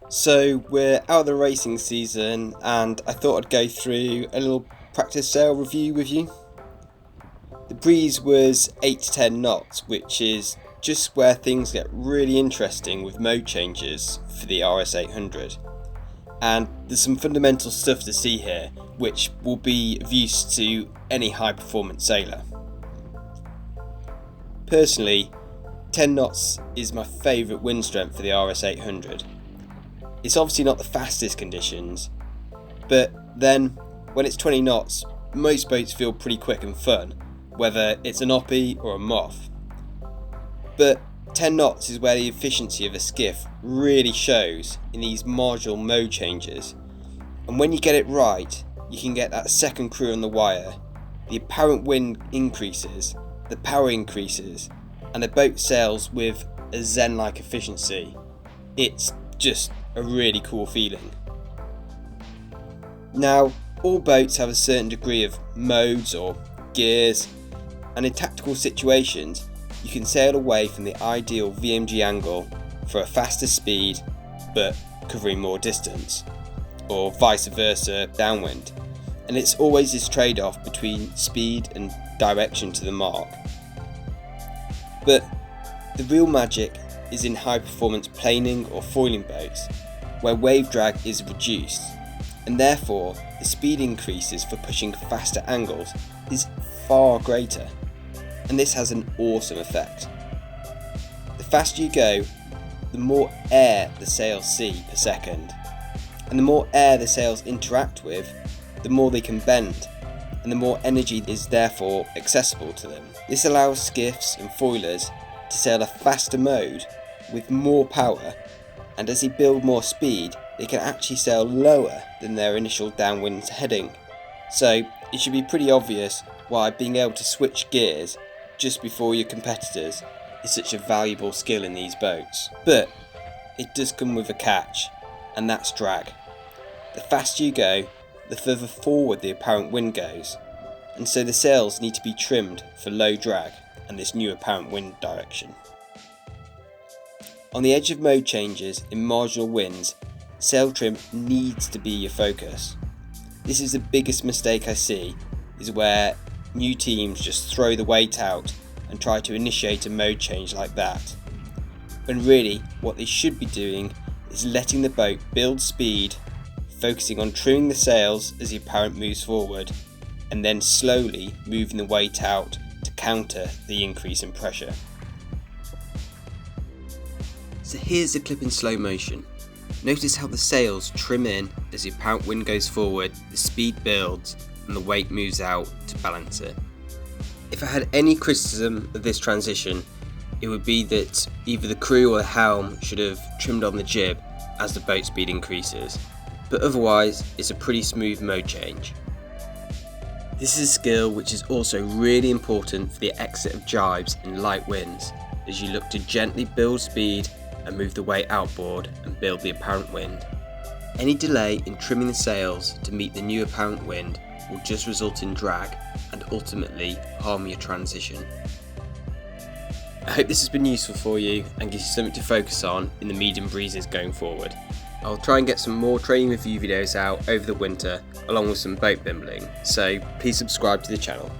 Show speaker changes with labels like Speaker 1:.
Speaker 1: So we're out of the racing season and I thought I'd go through a little practice sail review with you. The breeze was 8 to 10 knots, which is just where things get really interesting with mode changes for the RS800. And there's some fundamental stuff to see here which will be of use to any high performance sailor. Personally, 10 knots is my favourite wind strength for the RS800. It's obviously not the fastest conditions, but then when it's 20 knots, most boats feel pretty quick and fun, whether it's an oppie or a moth. But 10 knots is where the efficiency of a skiff really shows in these marginal mode changes, and when you get it right, you can get that second crew on the wire, the apparent wind increases, the power increases, and the boat sails with a zen-like efficiency. It's just a really cool feeling. Now, all boats have a certain degree of modes or gears, and in tactical situations you can sail away from the ideal VMG angle for a faster speed but covering more distance, or vice versa downwind, and it's always this trade-off between speed and direction to the mark. But the real magic is in high performance planing or foiling boats, where wave drag is reduced, and therefore the speed increases for pushing faster angles is far greater, and this has an awesome effect. The faster you go, the more air the sails see per second, and the more air the sails interact with, the more they can bend, and the more energy is therefore accessible to them. This allows skiffs and foilers to sail a faster mode with more power, and as they build more speed, they can actually sail lower than their initial downwind heading. So it should be pretty obvious why being able to switch gears just before your competitors is such a valuable skill in these boats. But it does come with a catch, and that's drag. The faster you go, the further forward the apparent wind goes, and so the sails need to be trimmed for low drag and this new apparent wind direction. On the edge of mode changes in marginal winds, sail trim needs to be your focus. This is the biggest mistake I see, is where new teams just throw the weight out and try to initiate a mode change like that, when really what they should be doing is letting the boat build speed, focusing on trimming the sails as the apparent moves forward, and then slowly moving the weight out to counter the increase in pressure. So here's the clip in slow motion. Notice how the sails trim in as the apparent wind goes forward, the speed builds, and the weight moves out to balance it. If I had any criticism of this transition, it would be that either the crew or the helm should have trimmed on the jib as the boat speed increases, but otherwise it's a pretty smooth mode change. This is a skill which is also really important for the exit of jibes in light winds, as you look to gently build speed and move the weight outboard and build the apparent wind. Any delay in trimming the sails to meet the new apparent wind will just result in drag and ultimately harm your transition. I hope this has been useful for you and gives you something to focus on in the medium breezes going forward. I'll try and get some more training review videos out over the winter along with some boat bimbling, so please subscribe to the channel.